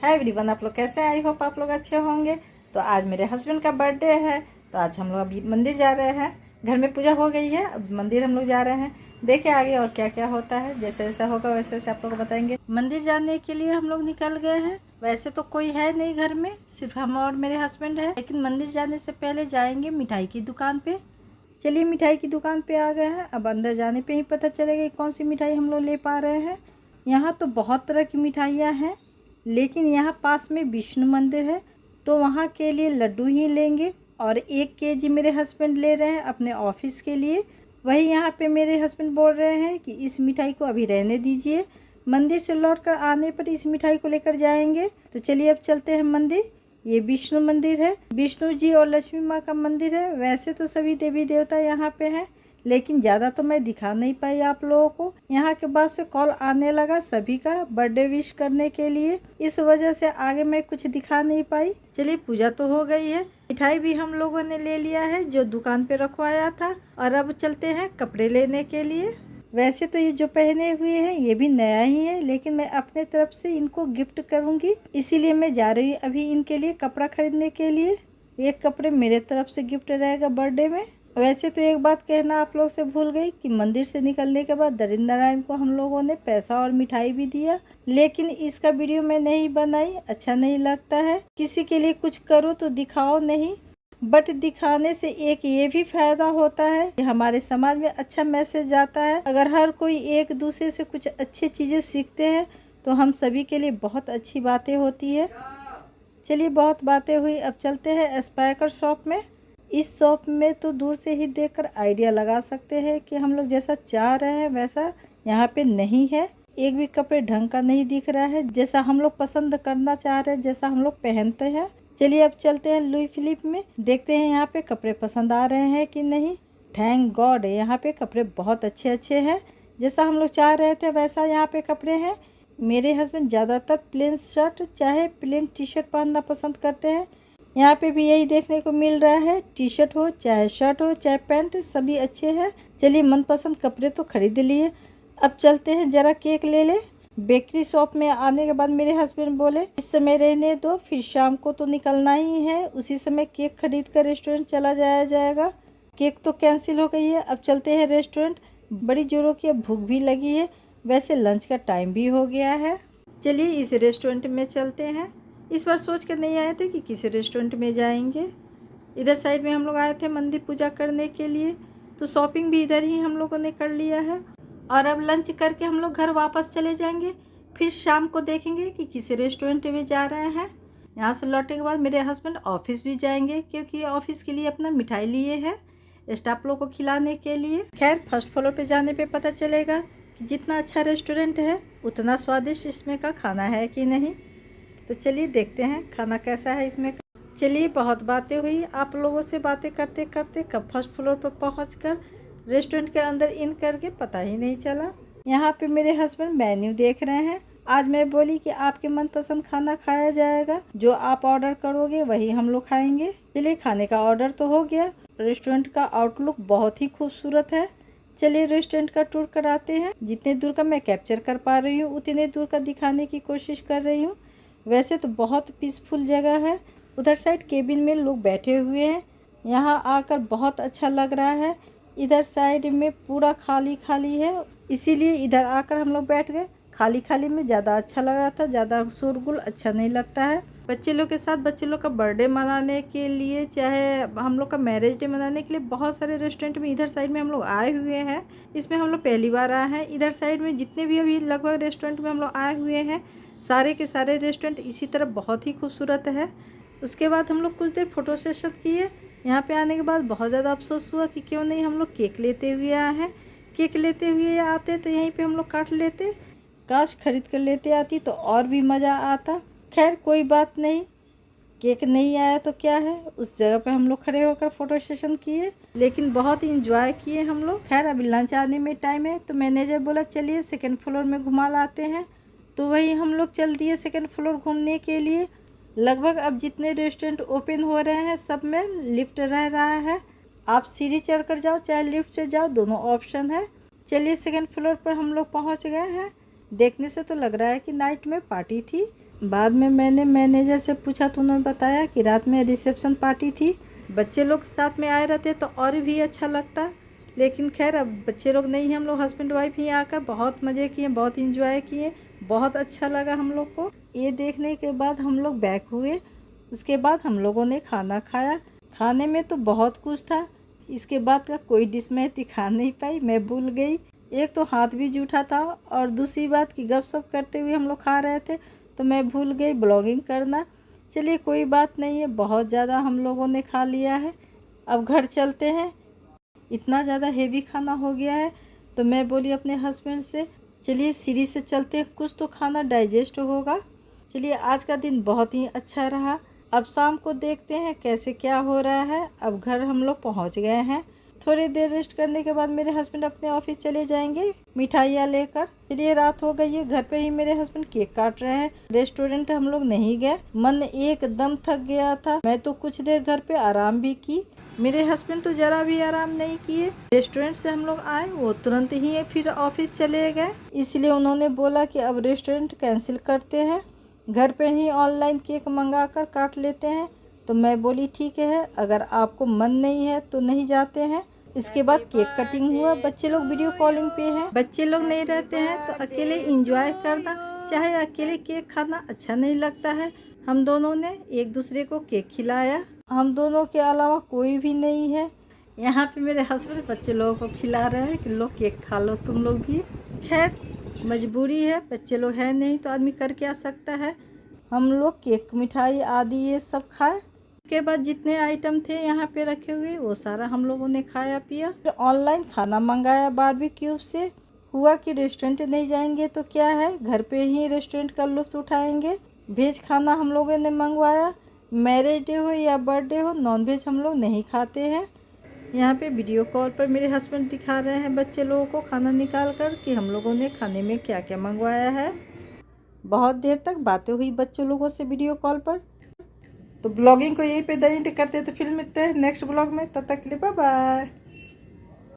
Hi everyone, आप लोग कैसे हैं? आई होप आप लोग अच्छे होंगे। तो आज मेरे हस्बैंड का बर्थडे है, तो आज हम लोग अभी मंदिर जा रहे हैं। घर में पूजा हो गई है, अब मंदिर हम लोग जा रहे हैं। देखे आगे और क्या क्या होता है, जैसे जैसा होगा वैसे वैसे आप लोग को बताएंगे। मंदिर जाने के लिए हम लोग निकल गए हैं। वैसे तो कोई है नहीं घर में, सिर्फ हम और मेरे हस्बैंड है, लेकिन मंदिर जाने से पहले जाएंगे मिठाई की दुकान पे। चलिए मिठाई की दुकान पे आ गए हैं। अब अंदर जाने पे ही पता चलेगा कौन सी मिठाई हम लोग ले पा रहे हैं। यहाँ तो बहुत तरह की मिठाइयाँ हैं, लेकिन यहाँ पास में विष्णु मंदिर है, तो वहाँ के लिए लड्डू ही लेंगे। और 1 केजी मेरे हस्बैंड ले रहे हैं अपने ऑफिस के लिए। वही यहाँ पे मेरे हस्बैंड बोल रहे हैं कि इस मिठाई को अभी रहने दीजिए, मंदिर से लौटकर आने पर इस मिठाई को लेकर जाएंगे। तो चलिए अब चलते हैं मंदिर। ये विष्णु मंदिर है, विष्णु जी और लक्ष्मी माँ का मंदिर है। वैसे तो सभी देवी देवता यहाँ पे हैं, लेकिन ज़्यादा तो मैं दिखा नहीं पाई आप लोगों को। यहाँ के बाद से कॉल आने लगा सभी का बर्थडे विश करने के लिए, इस वजह से आगे मैं कुछ दिखा नहीं पाई। चलिए पूजा तो हो गई है, मिठाई भी हम लोगों ने ले लिया है जो दुकान पे रखवाया था। और अब चलते हैं कपड़े लेने के लिए। वैसे तो ये जो पहने हुए हैं ये भी नया ही है, लेकिन मैं अपने तरफ से इनको गिफ्ट करूँगी, इसीलिए मैं जा रही हूँ अभी इनके लिए कपड़ा खरीदने के लिए। एक कपड़े मेरे तरफ से गिफ्ट रहेगा बर्थडे में। वैसे तो एक बात कहना आप लोग से भूल गई कि मंदिर से निकलने के बाद दरिंद नारायण को हम लोगों ने पैसा और मिठाई भी दिया, लेकिन इसका वीडियो मैं नहीं बनाई, अच्छा नहीं लगता है। किसी के लिए कुछ करो तो दिखाओ नहीं, बट दिखाने से एक ये भी फायदा होता है कि हमारे समाज में अच्छा मैसेज जाता है। अगर हर कोई एक दूसरे से कुछ अच्छी चीज़ें सीखते हैं तो हम सभी के लिए बहुत अच्छी बातें होती है। चलिए बहुत बातें हुई, अब चलते हैं स्पाइकर शॉप में। इस शॉप में तो दूर से ही देखकर आइडिया लगा सकते हैं कि हम लोग जैसा चाह रहे हैं वैसा यहाँ पे नहीं है। एक भी कपड़े ढंग का नहीं दिख रहा है जैसा हम लोग पसंद करना चाह रहे हैं, जैसा हम लोग पहनते हैं। चलिए अब चलते हैं लुई फिलिप में, देखते हैं यहाँ पे कपड़े पसंद आ रहे हैं कि नहीं। थैंक गॉड यहाँ पे कपड़े बहुत अच्छे अच्छे हैं, जैसा हम लोग चाह रहे थे वैसा यहाँ पे कपड़े हैं। मेरे हस्बैंड ज़्यादातर प्लेन शर्ट चाहे प्लेन टी शर्ट पहनना पसंद करते हैं। यहाँ पे भी यही देखने को मिल रहा है, टी शर्ट हो चाहे शर्ट हो चाहे पैंट, सभी अच्छे हैं। चलिए मनपसंद कपड़े तो खरीद लिए, अब चलते हैं जरा केक ले ले। बेकरी शॉप में आने के बाद मेरे हस्बैंड बोले इस समय रहने दो, फिर शाम को तो निकलना ही है, उसी समय केक खरीद कर रेस्टोरेंट चला जाएगा। केक तो कैंसिल हो गई है, अब चलते हैं रेस्टोरेंट। बड़ी जोरों की अब भूख भी लगी है, वैसे लंच का टाइम भी हो गया है। चलिए इस रेस्टोरेंट में चलते हैं। इस बार सोच कर नहीं आए थे कि किसी रेस्टोरेंट में जाएंगे। इधर साइड में हम लोग आए थे मंदिर पूजा करने के लिए, तो शॉपिंग भी इधर ही हम लोगों ने कर लिया है। और अब लंच करके हम लोग घर वापस चले जाएंगे, फिर शाम को देखेंगे कि किसी रेस्टोरेंट में जा रहे हैं। यहाँ से लौटने के बाद मेरे हस्बैंड ऑफिस भी जाएंगे, क्योंकि ऑफिस के लिए अपना मिठाई लिए हैं स्टाफ लोग को खिलाने के लिए। खैर फर्स्ट फ्लोर पे जाने पे पता चलेगा कि जितना अच्छा रेस्टोरेंट है उतना स्वादिष्ट इसमें का खाना है कि नहीं। तो चलिए देखते हैं खाना कैसा है इसमें। चलिए बहुत बातें हुई, आप लोगों से बातें करते करते कब फर्स्ट फ्लोर पर पहुंचकर रेस्टोरेंट के अंदर इन करके पता ही नहीं चला। यहाँ पे मेरे हस्बैंड मेन्यू देख रहे हैं। आज मैं बोली कि आपके मनपसंद खाना खाया जाएगा, जो आप ऑर्डर करोगे वही हम लोग खाएंगे। चलिए खाने का ऑर्डर तो हो गया। रेस्टोरेंट का आउटलुक बहुत ही खूबसूरत है। चलिए रेस्टोरेंट का टूर कराते हैं। जितने दूर का मैं कैप्चर कर पा रही हूँ उतने दूर का दिखाने की कोशिश कर रही हूँ। वैसे तो बहुत पीसफुल जगह है। उधर साइड केबिन में लोग बैठे हुए हैं, यहाँ आकर बहुत अच्छा लग रहा है। इधर साइड में पूरा खाली खाली है, इसीलिए इधर आकर हम लोग बैठ गए। खाली खाली में ज़्यादा अच्छा लग रहा था, ज़्यादा शोरगुल अच्छा नहीं लगता है। बच्चे लोग के साथ बच्चे लोग का बर्थडे मनाने के लिए चाहे हम लोग का मैरिज डे मनाने के लिए बहुत सारे रेस्टोरेंट में इधर साइड में हम लोग आए हुए हैं। इसमें हम लोग पहली बार आए हैं। इधर साइड में जितने भी अभी लगभग रेस्टोरेंट में हम लोग आए हुए हैं, सारे के सारे रेस्टोरेंट इसी तरह बहुत ही खूबसूरत है। उसके बाद हम लोग कुछ देर फोटो सेशन किए। यहाँ पे आने के बाद बहुत ज़्यादा अफसोस हुआ कि क्यों नहीं हम लोग केक लेते हुए आए हैं। केक लेते हुए आते तो यहीं पे हम लोग काट लेते, काश खरीद कर लेते आती तो और भी मज़ा आता। खैर कोई बात नहीं, केक नहीं आया तो क्या है, उस जगह पे हम लोग खड़े होकर फोटो सेशन किए, लेकिन बहुत ही इंजॉय किए हम लोग। खैर अभी लंच आने में टाइम है, तो मैनेजर बोला चलिए सेकेंड फ्लोर में घुमा लाते हैं, तो वही हम लोग चल दिए सेकेंड फ्लोर घूमने के लिए। लगभग अब जितने रेस्टोरेंट ओपन हो रहे हैं सब में लिफ्ट रह रहा है, आप सीढ़ी चढ़ कर जाओ चाहे लिफ्ट से जाओ, दोनों ऑप्शन है। चलिए सेकेंड फ्लोर पर हम लोग पहुंच गए हैं। देखने से तो लग रहा है कि नाइट में पार्टी थी, बाद में मैंने मैनेजर से पूछा तो उन्होंने बताया कि रात में रिसेप्शन पार्टी थी, बच्चे लोग साथ में आए रहते तो और भी अच्छा लगता। लेकिन खैर अब बच्चे लोग नहीं हैं, हम लोग हस्बैंड वाइफ ही आकर बहुत मज़े किए, बहुत इंजॉय किए, बहुत अच्छा लगा हम लोग को। ये देखने के बाद हम लोग बैक हुए। उसके बाद हम लोगों ने खाना खाया। खाने में तो बहुत कुछ था, इसके बाद का कोई डिश मैं दिखा नहीं पाई, मैं भूल गई। एक तो हाथ भी जूठा था और दूसरी बात कि गपशप करते हुए हम लोग खा रहे थे तो मैं भूल गई ब्लॉगिंग करना। चलिए कोई बात नहीं है, बहुत ज़्यादा हम लोगों ने खा लिया है, अब घर चलते हैं। इतना ज़्यादा हेवी खाना हो गया है तो मैं बोली अपने हस्बैंड से चलिए सीढ़ी से चलते हैं, कुछ तो खाना डाइजेस्ट होगा। चलिए आज का दिन बहुत ही अच्छा रहा। अब शाम को देखते हैं कैसे क्या हो रहा है। अब घर हम लोग पहुंच गए हैं। थोड़ी देर रेस्ट करने के बाद मेरे हस्बैंड अपने ऑफिस चले जाएंगे मिठाइयाँ लेकर। चलिए रात हो गई है, घर पे ही मेरे हस्बैंड केक काट रहे हैं। रेस्टोरेंट हम लोग नहीं गए, मन एकदम थक गया था। मैं तो कुछ देर घर पे आराम भी की, मेरे हस्बैंड तो जरा भी आराम नहीं किए। रेस्टोरेंट से हम लोग आए, वो तुरंत ही फिर ऑफिस चले गए। इसलिए उन्होंने बोला कि अब रेस्टोरेंट कैंसिल करते हैं, घर पे ही ऑनलाइन केक मंगा कर काट लेते हैं। तो मैं बोली ठीक है, अगर आपको मन नहीं है तो नहीं जाते हैं। इसके बाद केक कटिंग हुआ, बच्चे लोग वीडियो कॉलिंग पे हैं। बच्चे लोग नहीं रहते हैं तो अकेले इंजॉय करना, चाहे अकेले केक खाना अच्छा नहीं लगता है। हम दोनों ने एक दूसरे को केक खिलाया, हम दोनों के अलावा कोई भी नहीं है। यहाँ पे मेरे हस्बैंड बच्चे लोगों को खिला रहे हैं कि लो केक खा लो तुम लोग भी। खैर मजबूरी है, बच्चे लोग हैं नहीं तो आदमी कर क्या सकता है। हम लोग केक मिठाई आदि ये सब खाए। उसके बाद जितने आइटम थे यहाँ पे रखे हुए वो सारा हम लोगों ने खाया पिया। फिर ऑनलाइन खाना मंगाया बारबेक्यू से। हुआ कि रेस्टोरेंट नहीं जाएंगे तो क्या है, घर पे ही रेस्टोरेंट का लुत्फ उठाएंगे। वेज खाना हम लोगों ने मंगवाया। मैरिज डे हो या बर्थडे हो, नॉनवेज हम लोग नहीं खाते हैं। यहाँ पे वीडियो कॉल पर मेरे हस्बैंड दिखा रहे हैं बच्चे लोगों को खाना निकाल कर कि हम लोगों ने खाने में क्या क्या मंगवाया है। बहुत देर तक बातें हुई बच्चों लोगों से वीडियो कॉल पर। तो ब्लॉगिंग को यहीं पे एंड करते हैं, तो फिर मिलते हैं नेक्स्ट ब्लॉग में। तब तक के लिए बाय बाय।